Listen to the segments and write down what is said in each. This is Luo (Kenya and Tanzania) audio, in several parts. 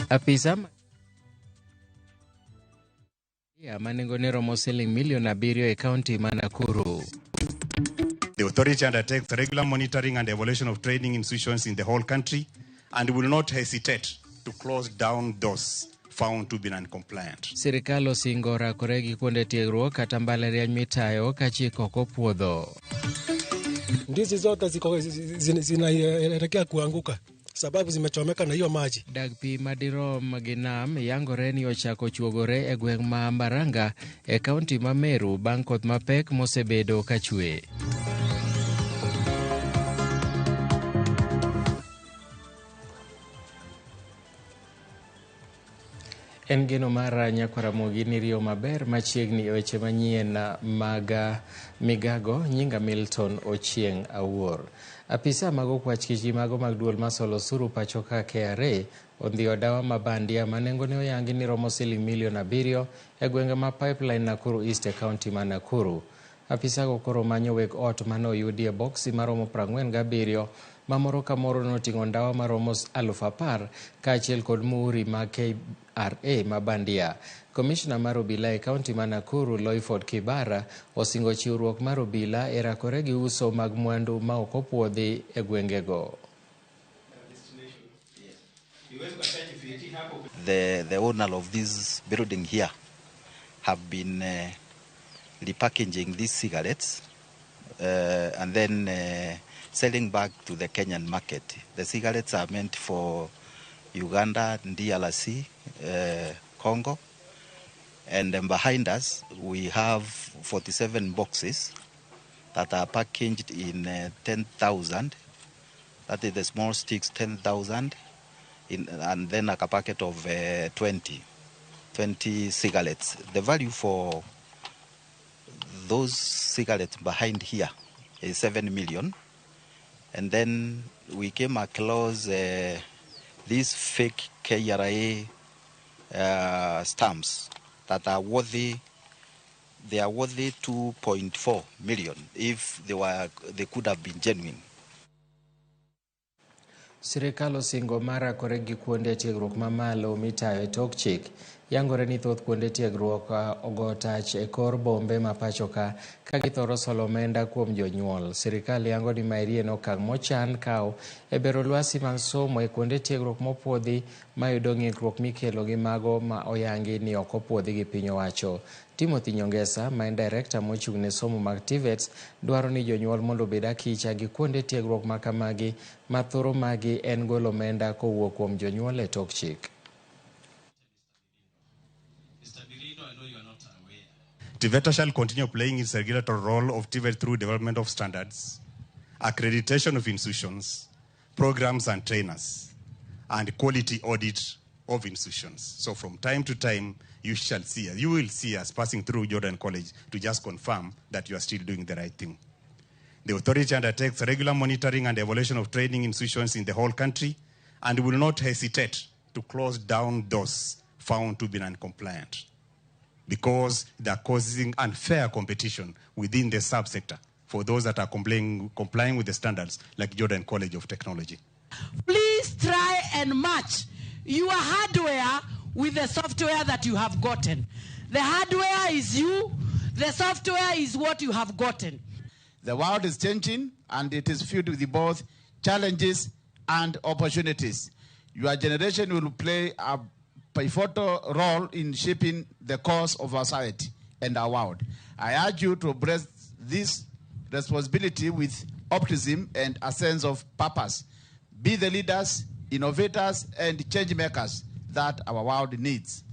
Apisa manengone romo siling milion 7 e kaunti ma Nakuru. The authority undertakes regular monitoring and evaluation of training institutions in the whole country and will not hesitate to close down those found to be non-compliant. Sirikal osingo rakore gi kuonde tiegruok kata mbalariany mitayo ka chik ok opuodho. Ndizi zote zinaelekea kuanguka sababu zimechomeka na hiyo maji. Dag pi madirom ginam yangore ni ochako chuogore e gweng' ma Mbaranga e kaunti ma Meru bang' koth mapek mosebedo ka chwe. En geno mar nyakwara Ramogi ni riyo maber machiegni e weche manyien mag Migago nyinga Milton Ochieng Awuor. Apisa mag okwach kich mago mag duol masolo suru pachoka KRA ondhiyo dawa mabandia manengone oyangi ni romo siling milion 7 e gwenge ma Pipeline Nakuru East e kaunti ma Nakuru. Apisa go koro manyo weg ot mano oyudie boksi maromo 47 mamoro kamoro noting'o ndawa maromo 10,000 kaachiel kod muuri ma KRA mabandia. Komishna mar obila e kaunti ma Nakuru Loyford Kibara osingo chiwruok mar obila e rakore gi uso mag mwandu ma ok opuodhi e gwengego. The owner of this building here have been repackaging these cigarettes and then selling back to the Kenyan market. The cigarettes are meant for Uganda, DRC, Congo. And then behind us, we have 47 boxes that are packaged in 10,000. That is the small sticks, 10,000. And then a packet of 20 cigarettes. The value for those cigarettes behind here is 7 million. And then we came across these fake KRA stamps that are worthy. They are worthy 2.4 million if they could have been genuine. Sirikal osingo mara kore gi kuonde tiegruok mamalo mitayo e tok chik yangore ni thoth kuonde tiegruok ogo tach e kor bombe ma pachoka ka githoro solo omenda kuom jonyuol. Sirikal yango ni maeri en okang' mochan kawo e bero lwasi mag somo e kuonde tiegruok mopuodhi mayudo ng'ikruok mikelo gi mago ma oyangi ni ok opuodhi gi piny owacho. Timothy Nyongesa, ma en director mochung' ne somo mag TVETs, dwaro ni jonyuol mondo obed akicha gi kuonde tiegruok ma kamagi ma thoro magi en golo omenda kowuok kuom jonyuol e tok chik. TVET shall continue playing its regulatory role of TVET through development of standards, accreditation of institutions, programs and trainers, and quality audit of institutions. So from time to time, you will see us passing through Jordan College to just confirm that you are still doing the right thing. The authority undertakes regular monitoring and evaluation of training institutions in the whole country and will not hesitate to close down those found to be non-compliant, because they are causing unfair competition within the subsector for those that are complying with the standards, like Jordan College of Technology. Please try and match your hardware with the software that you have gotten. The hardware is you, the software is what you have gotten. The world is changing and it is filled with both challenges and opportunities. Your generation will play a pivotal role in shaping the course of our society and our world. I urge you to embrace this responsibility with optimism and a sense of purpose. be the leaders, innovators, and change makers that our world needs.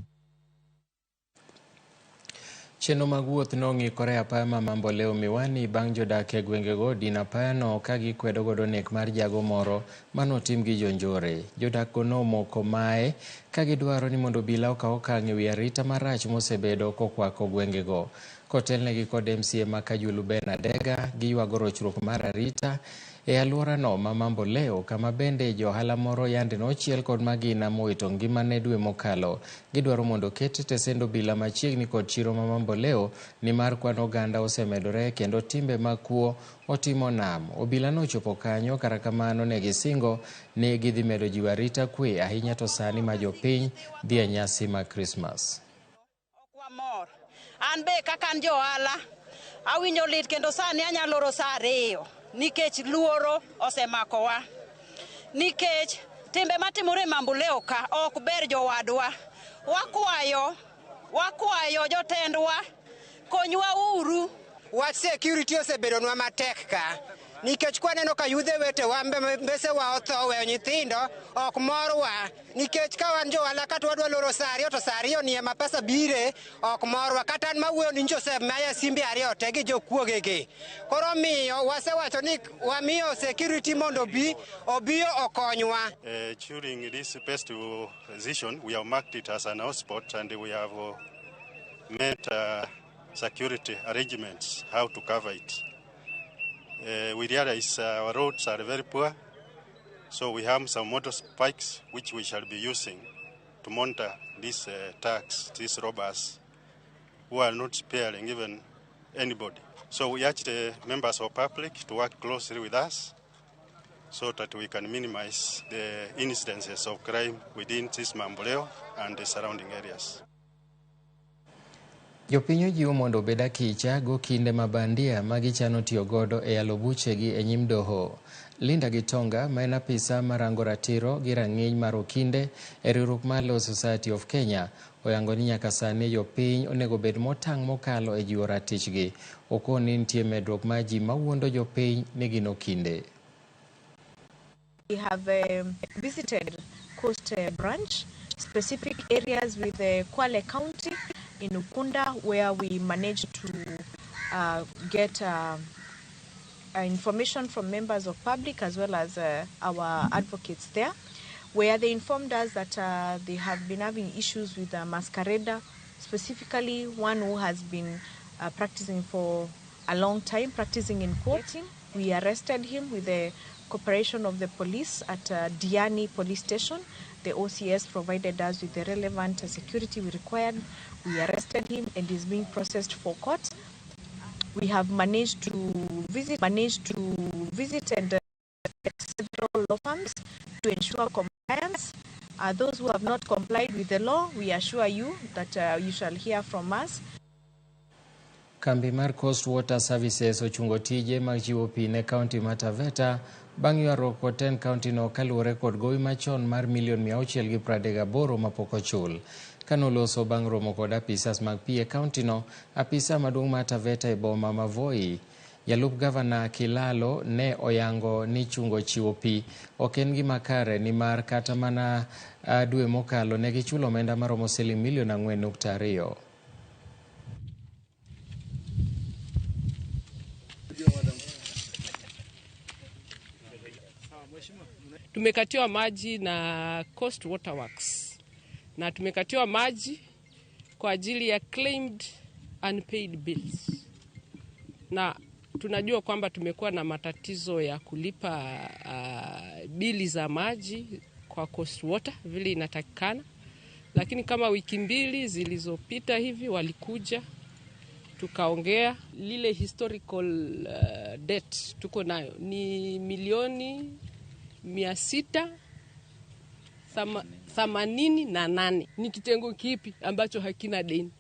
Chenro mag wuoth nong'ikore apaya ma Mamboleo Miwani bang' jodak e gwengego din apayano ka gikwedo godo nek mar jago moro manotim gi jonjore. Jodak go nomoko mae ka gidwaro ni mondo obila okaw okang' e wi arita marach mosebedo kokwako gwengego. Kotelnegi kod MCA ma Kajulu Ben Adega giywago rochruok mar arita e alworano ma Mamboleo, kama bende johala moro yande nochiel kod magina mowito ngimane dwe mokalo. Gidwaro mondo ket tesend obila machiegni kod chiro ma Mamboleo nimar kwan oganda osemedore kendo timbe makuo otimo nam. Obila nochopo kanyo, kara kamano ne gisingo ni gidhi medo jiwo arita kwe ahinya to sani ma jopiny dhi e nyasi ma Krismas. An be kakan johala awinjo lit kendo sani anyalo oro saa 2 nikech luoro osemakowa, nikech timbe matimore Mamboleo ka ok ber jowadwa. Wakwayo jotendwa konywa uru. Wach security osebedonwa matek ka nikech kwaneno ka yudhe wetewa mbesewa otho, weyo nyithindo ok morwa, nikech ka wan johala kata wadwa loro saa 2 to saa 2 ni ema pesa bire ok morwa. Kata an mawuoyo ni Joseph Maya simbe 2 te gi jokuogegi. Koro miyo wasewacho ni wamiyo security mondo obiyo okonywa. During this festival season, we have marked it as an hotspot and we have made security arrangements how to cover it. We realize our roads are very poor, so we have some motorbikes which we shall be using to monitor these thugs, these robbers, who are not sparing even anybody. So we urge the members of public to work closely with us so that we can minimize the incidences of crime within this Mamboleo and the surrounding areas. Jopiny ojiwo mondo obed akicha go kinde mabandia magichano tiyo godo e yalo buchegi e nyim doho. Linda Gitonga, ma en apisa marango ratiro gi rang'iny mar okinde e riwruok mar Law Society of Kenya, oyango ni nyaka sani jopiny onego bed motang' mokalo e jiwo ratichgi. Okon ni nitie medruok ma ji mawuondo jopiny ni gin okinde. We have visited Coast Branch, specific areas with Kwale County in Ukunda, where we managed to get information from members of public as well as our advocates there, where they informed us that they have been having issues with a masquerader, specifically one who has been practicing for a long time, practicing in court. We arrested him with the cooperation of the police at Diani police station. The OCS provided us with the relevant security we required. We arrested him and is being processed for court. We have managed to visit and several law firms to ensure compliance. Those who have not complied with the law, we assure you that you shall hear from us. Kambi mar Coast Water Services ochungo tije mag chiwo pi ne kaunti ma Taveta bang' ywaruok kod ten kaunti no kaluwore kod gowi machon mar $638 mapok ochul. Kanoloso bang' romo kod apisas mag pi e kaunti no, apisa maduong' mar Taveta e boma ma Voi, Jalup Gavana Kilalo, ne oyango ni chungo chiwo pi ok en gima kare nimar kata mana dwe mokalo ne gichulo omenda maromo $4.2 million. Tumekatiwa maji na Coast Water Works na tumekatiwa maji kwa ajili ya claimed unpaid bills, na tunajua kwamba tumekuwa na matatizo ya kulipa bili za maji kwa Coast Water vile inatakikana, lakini kama wiki 2 zilizopita hivi walikuja tukaongea. Lile historical debt tuko nayo ni $688. Ni kitengo kipi ambacho hakina deni?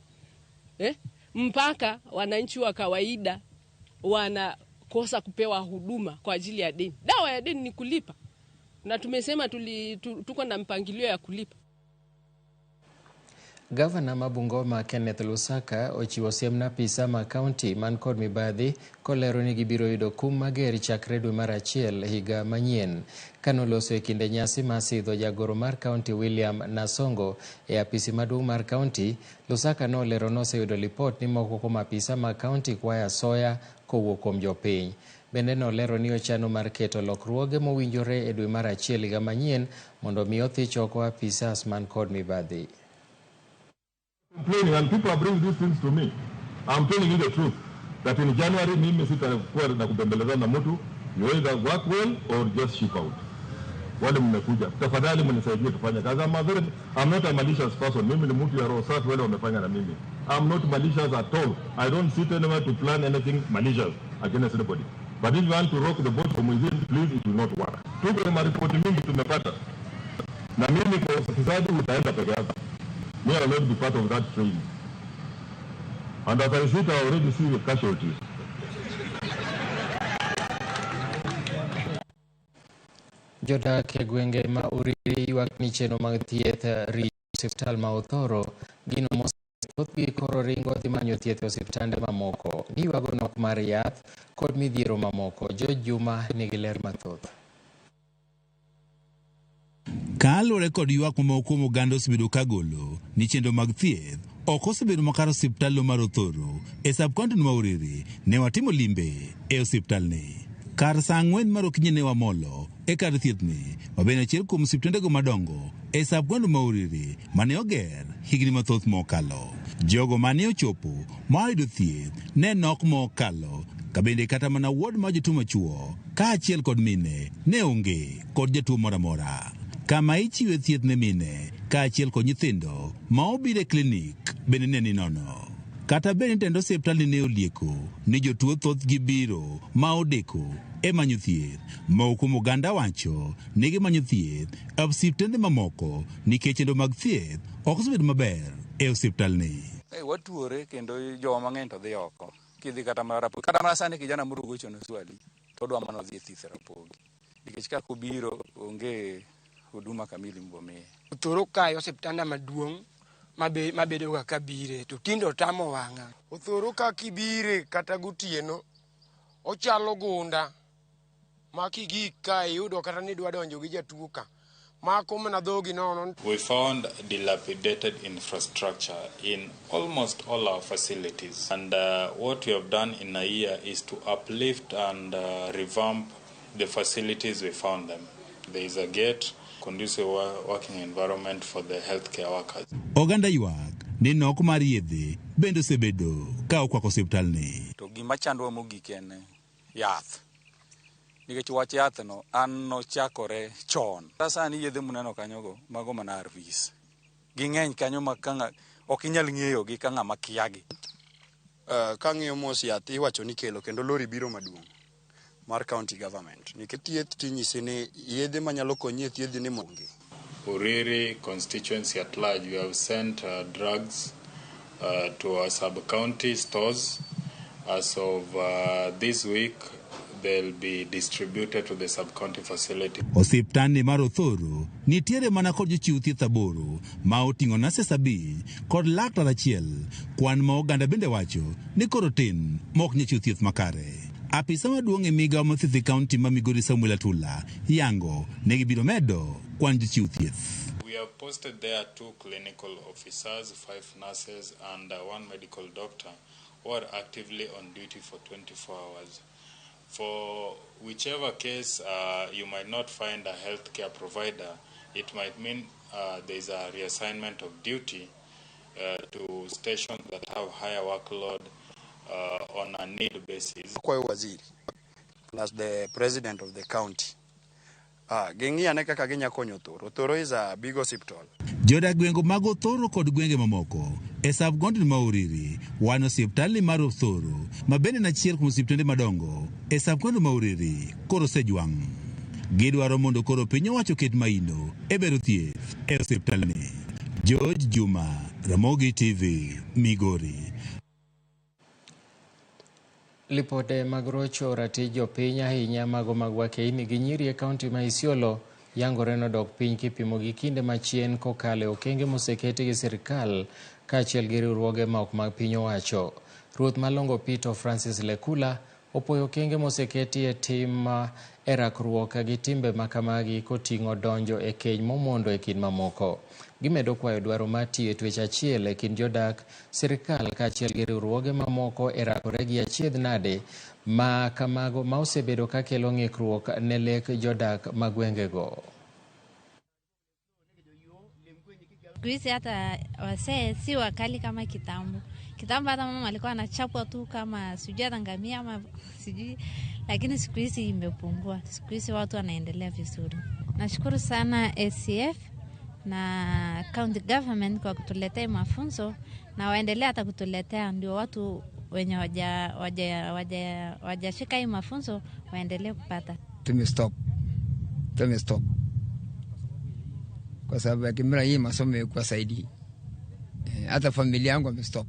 Mpaka wananchi wa kawaida wanakosa kupewa huduma kwa ajili ya deni. Dawa ya deni ni kulipa, na tumesema tuko na mpangilio ya kulipa. Gavana ma Bungoma Kenneth Lusaka ochiwo siem na apisa ma kaunti man kod mibadhi kolero ni gibiro yudo kum mager chakre dwe mar achiel higa manyien. Kanoloso e kinde nyasi ma sidho jagoro mar kaunti William Nasongo e apisi maduong' mar kaunti, Lusaka nolero noseyudo lipot ni moko kuom apisa ma kaunti kwayo asoya kowuok kuom jopiny. Bende nolero ni ochano mar keto lokruoge mowinjore e dwe mar achiel higa manyien mondo mi othich oko apisas man kod mibadhi. Complaining and people are bringing these things to me. I'm telling you the truth that in January mimi sitakuwa na kubembelezana na mtu, you either work well or just ship out. Wale mmekuja, tafadhali mnisaidie tufanye kazi. I'm not a malicious person. Mimi ni mtu ya roho safi, wale wamefanya na mimi. I'm not malicious at all. I don't sit anywhere to plan anything malicious against anybody. But if you want to rock the boat from within, please, it will not work. Tuko na ripoti mingi tumepata. Na mimi kwa ufisadi utaenda peke yako. Me will not be part of that training. And as I sit, I already see the casualties. Jodak e gwenge ma Uriri ywak ni chenro mag thieth rito osiptal ma Othoro gino mosethgi koro ringo dhi manyo thieth e osiptande mamoko. Giywago nok mar yath kod midhiero mamoko. George Juma nigi ler mathoth. Kaluwore kod ywak mamoko kuom oganda osebedo kagolo ni chenro mag thieth ok osebedo makar osiptal mar Othoro e sab-kaunti ma Uriri, ne watimo limbe e osiptalni. Kar saa 4 mar okinyi ne wamolo e kar thiethni mabende achiel kuom osiptandego madongo e sab-kaunti ma Uriri mane oger higni mathoth mokalo. Jogo mane ochopo mayudo thieth ne nok mokalo kabende kata mana ward ma jotuo machuo kaachiel kod mine ne onge kod jatuo moro amora. Kama ichiwe thieth ne mine kaachiel kod nyithindo ma obiro e klinik bende ne ni nono. Kata bende tendo osiptalni ne olieko ni jotuo thoth gibiro ma odeko e manyo thieth. Moko kuom oganda wacho ni gimanyo thieth e osiptende mamoko nikech chenro mag thieth ok osebedo maber e osiptalni. Watuore kendo joma mang'eny to dhi oko. Kidhi kata mana sani kijana moro gochono swali to dwa mana dhi thieth Ramogi. Nikech ka kubiro onge huduma kamili mbome. Othoro kayo osiptanda maduong' mabedo ga kabire to tindo tamo wang'a. Othoro ka kibire kata gotieno ochalo gunda ma kigik ka iyudo kata ni dwa donjo gi jatuo ka. We found dilapidated infrastructure in almost all our facilities, and what we have done in a year is to uplift and revamp the facilities we found them. There is a gate, conducive working environment for the healthcare workers. Oganda ywak ni nok mar yedhe bende osebedo ka okwako osiptalni. To gima chandwa mogik en yath. Nikech wach yath no an nochakore chon. Sasa ni yedhe muneno kanyogo mago mana arvis. Ging'eny kanyo makanga ok inyal ng'eyo gi ka ng'ama kiagi. Ka ng'iyo mos yath iwacho ni kelo kendo lori biro maduong' mar county government. Nikech thieth tinyisi ni yedhe manyalo konyi e thiedhi ni monge. Uriri constituency at large, we have sent drugs to our sub-county stores. As of this week, they'll be distributed to the sub-county facility. Osiptani mar Othoro nitiere mana kod jochiw thieth aboro ma oting'o nurses 5 kod laktar achiel. Kwan ma oganda bende wacho ni koro tin mok nyal chiw thieth makare. Apisa maduong' e migawo mathieth e kaunti ma Migori Samuel Atula yango ne gibiro medo kwan jochiw thieth. We have posted there 2 clinical officers, 5 nurses and 1 medical doctor who are actively on duty for 24 hours. For whichever case you might not find a healthcare provider, it might mean there is a reassignment of duty to stations that have higher workload on a need basis. Kwa waziri plus the president of the county. Geng'iyane kaka ginya konyo Othoro. Othoro is a big hospital. Jodak gwengo mag Othoro kod gwenge mamoko e sab-kaunti ma Uriri wan osiptalni mar Othoro ma bende en achiel kuom osiptende madongo e sab-kaunti ma Uriri koro osejwang'. Gidwaro mondo koro piny owacho ket maino e bero thieth e osiptalni. George Juma, Ramogi TV, Migori. Lipode mag rocho ratij jopiny ahinya mago mag Wakeini gi nyiri e kaunti ma Isiolo yangore nodok piny kipimo gi kinde machien kokalo okenge moseketi gi sirkal kaachiel gi riwruoge ma ok mag piny owacho. Ruoth malongo Peter Francis Lekula opoyo okenge moseketi e tim e rakruok gi timbe makamagi koting'o donjo e keny momondo e kind mamoko. Gimedo kwayo dwaro mar tiyo e twech achiel e kind jodak, sirkal kaachiel gi riwruoge mamoko e rakore gi achiedh nade ma kamago ma osebedo ka kelo ng'ikruok ne lek jodak magwengego. Siku hizi hata wasee si wakali kama kitambo. Kitambo hata mama alikuwa anachapwa tu kama sijui hata ngamia ama sijui, lakini siku hizi imepungua. Siku hizi watu wanaendelea vizuri. Nashukuru sana ACF na county government kwa kutuletea mafunzo na waendelea hata kutuletea, ndio watu wenye wajashika hii mafunzo waendelee kupata. Tumestop kwa sababu ya kimera hii masomo kwa saidi. Hata familia yangu wamestop.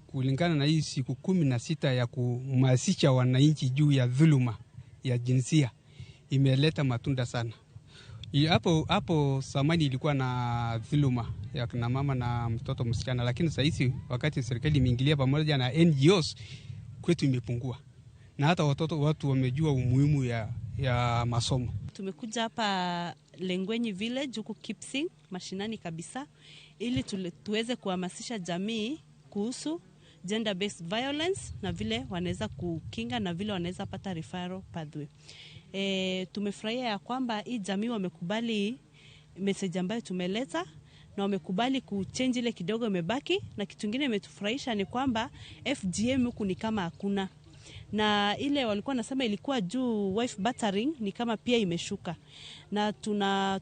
Kulingana na hii siku 16 ya kuhamasisha wananchi juu ya dhuluma ya jinsia imeleta matunda sana. Hapo zamani ilikuwa na dhuluma ya kina mama na mtoto msichana, lakini sasa hizi wakati serikali imeingilia pamoja na NGOs kwetu imepungua. Na hata watu wamejua umuhimu ya masomo. Tumekuja hapa Lengwenyi Village huku Kipsing mashinani kabisa ili tuweze kuhamasisha jamii kuhusu gender based violence na vile wanaweza kukinga na vile wanaweza pata referral pathway. Tumefurahia ya kwamba hii jamii wamekubali message ambayo tumeleta na wamekubali kuchange ile kidogo imebaki, na kitu kingine imetufurahisha ni kwamba FGM huku ni kama hakuna, na ile walikuwa nasema ilikuwa juu wife battering ni kama pia imeshuka, na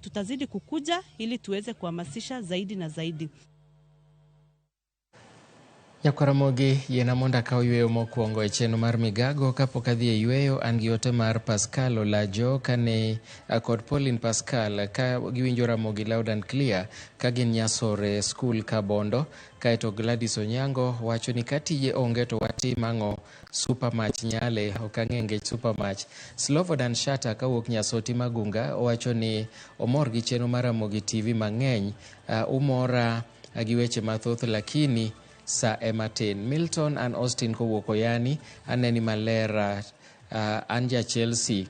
tutazidi kukuja ili tuweze kuhamasisha zaidi na zaidi. Ramogi yena monda ka oyweyo mokwongo e chenro mar Migago kapok adhi e yweyo. An gi ote mar Pascal Olajo kane kod Pauline Pascal ka giwinjo Ramogi loud and clear ka gin Nyasore School Kabondo. Kaeto Gladys Onyango wacho ni katije onge to watim ang'o, Supermatch nyale ok ang'e ngech Supermatch. Slovodan Shata kawuok Nyasoti Magunga wacho ni omor gi chenro mar Ramogi TV mang'eny, umora gi weche mathoth lakini sa ematin. Milton and Austin kowuok Oyani, aneni maler, anja Chelsea,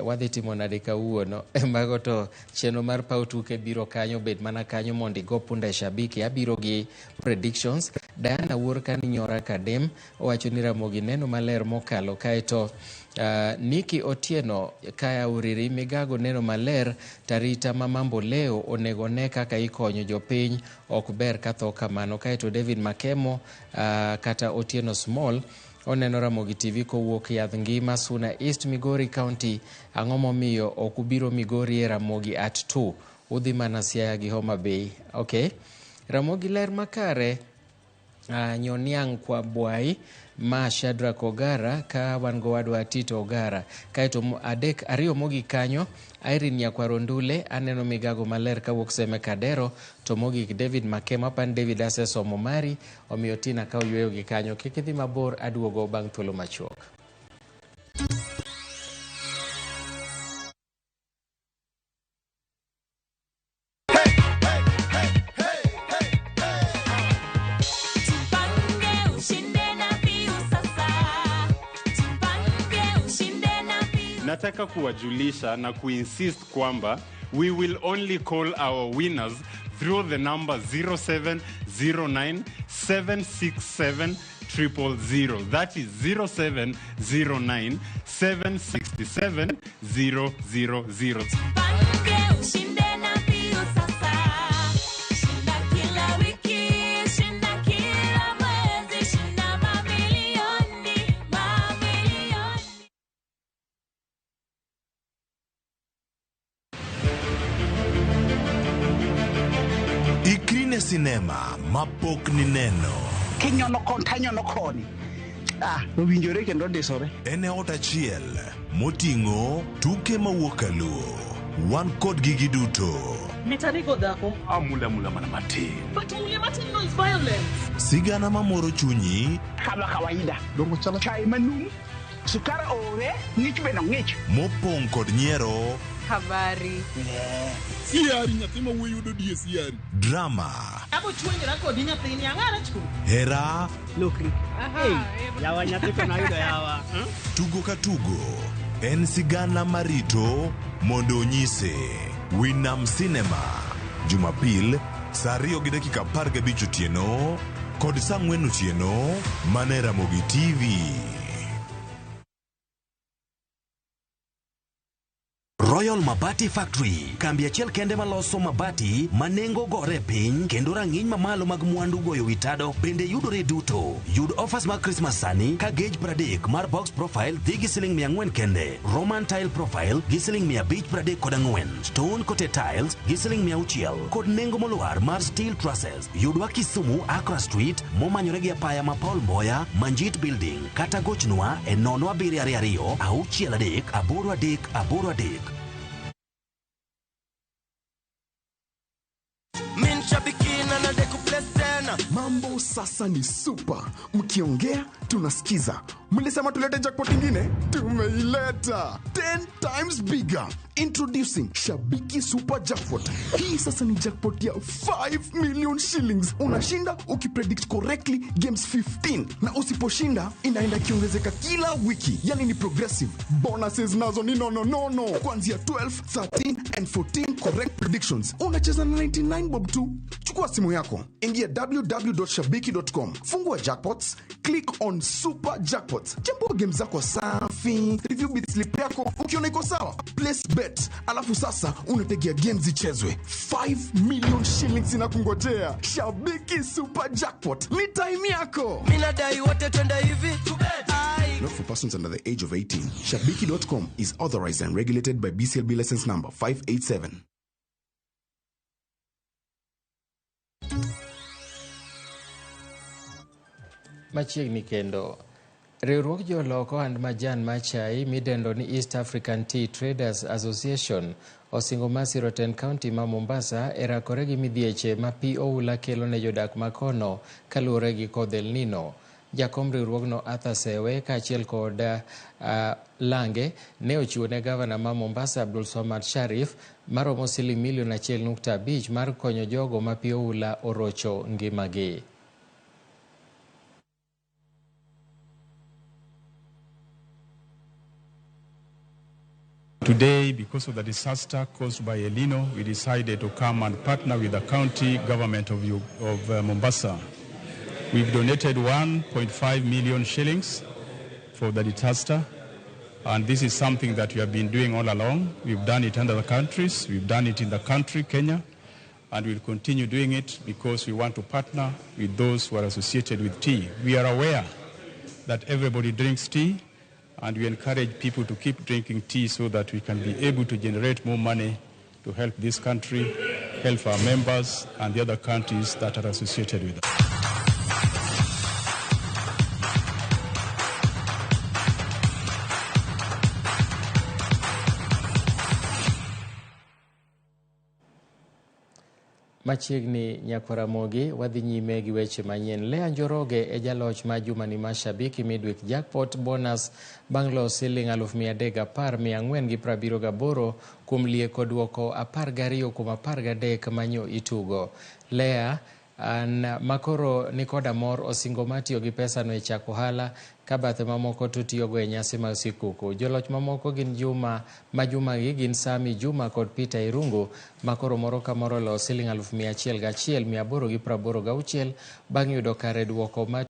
wadhi timo nade kawuono. Mago to chenro mar paw tuke biro kanyo, bed mana kanyo mondo igo punda shabiki. Abiro gi predictions. Diana Wurka ni Nyora Kadem owacho ni Ramogi neno maler mokalo. Kaeto Niki Otieno kaya Uriri, Migago neno maler, tarita mamambo leo onego ne kaka ikonyo jopiny ok ber katho kamano. Kaeto David Makemo kata Otieno Small oneno Ramogi TV kowuok Yadh Ngima, Suna East, Migori County. Ang'o momiyo ok ubiro Migori e Ramogi at 2, udhi mana Siaya gi Homa Bay. Okay, Ramogi ler makare. Nyoniang kwa Bwai ma Shadrack Ogara ka wan go wadwa Tito Ogara. Kaeto ariyo mogi kanyo Irene Nyakwarondule aneno Migago maler kawuok Seme Kadero, to mogik David Makema pan David Aseso Momari omiyo Tina ka oyweyo gi kanyo. Kik idhi mabor, aduogo bang' thuolo machuok. Nataka kuwajulisha na kuinsist kwamba we will only call our winners through the number 0709-767-000. That is 0709-767-000. Sinema mapok ni neno kinyono kontanyono koni nowinjore kendo disore ene ot achiel moting'o tuke mawuok Luo. Wan kod gigi duto mitanigo dhako amula mana matin, but only matin knows violence. Sigana mamoro chunyi kama kawaida dongo chala chai manum sukara ore ng'ich beno ng'ich mopong' kod nyiero Habari. Siari nyathima wuoyudo die siari. Drama. Abo chuonjra kodi nyathini ang'ara chku. Hera. Lokri. Yawa nyathi to nayudo yawa. Tugo ka tugo. En sigana marito mondo onyise. Winam Cinema. Jumapil, saa 2:15 otieno kod saa 4 otieno mane Ramogi TV. Royal Mabati Factory, kambi achiel kende maloso mabati manengo gore piny kendo rang'iny mamalo mag mwandu goyo witado bende yudore duto. Yud offers mag Christmas sani ka gauge 30 mar box profile dhi gi siling 400 kende, Roman tile profile gi siling 534, stone coated tiles gi siling 600 kod nengo molwar mar steel trusses. Yudwa Kisumu Accra Street momanyore gi apaya ma Paul Mboya Manjit Building kata gochnwa e 0722 638 838. Mambo sasa ni super. Mkiongea tunasikiza. Mlisema tulete jackpot ingine? Tumeileta 10 times bigger. Introducing Shabiki Super Jackpot. Hii sasa ni jackpot ya 5 million shillings. Unashinda ukipredict correctly games 15. Na usiposhinda inaenda kiongezeka kila wiki. Yani ni progressive. Bonuses nazo ni no. Kuanzia 12, 13 and 14 correct predictions. Unacheza na 99 bob tu. Chukua simu yako. Ingia www.shabiki.com. Fungua jackpots. Click on Super Jackpots. Chambua games zako safi. Review bit slip yako. Ukiona iko sawa, place bet. Alafu sasa unategea games ichezwe. 5 million shillings inakungojea. Shabiki Super Jackpot. Ni time yako. Minadai wote twende hivi. Not for persons under the age of 18. Shabiki.com is authorized and regulated by BCLB license number 587. Machiegni kendo. Riwruok joloko and majan machai midendo ni East African Tea Traders Association osingo masiro ten county ma Mombasa erakore gi midhieche ma pi oula kelo ne jodak makono kaluwore gi kodh El Nino. Jakom riwruogno Arthur Sewe kaachiel kod Lange ne ochiwo ne gavana ma Mombasa Abdul Somad Sharif maromo siling milion 1.5 mar konyo jogo ma pi oula orocho ngimagi. Today, because of the disaster caused by El Nino, we decided to come and partner with the county government of Mombasa. We've donated 1.5 million shillings for the disaster, and this is something that we have been doing all along. We've done it under the countries, we've done it in the country, Kenya, and we'll continue doing it because we want to partner with those who are associated with tea. We are aware that everybody drinks tea, and we encourage people to keep drinking tea so that we can be able to generate more money to help this country, help our members and the other countries that are associated with us. Machiegni nyako Ramogi wadhi nyime gi weche manyien. Lea Njoroge e jaloch ma juma ni Mashabiki midweek jackpot bonus bang' loso siling 310,478 kuom lieko duoko 12 kuom 13 manyo itugo. Lea makoro nikoda mor osingo matiyo gi pesa no e chako ohala ka bathe mamoko to tiyogo e nyasi mag sikuku. Joloch mamoko gin Juma gin Sami Juma kod Peter Irungu makoro moro ka moro loso siling 101,886 bang' yudo kare duoko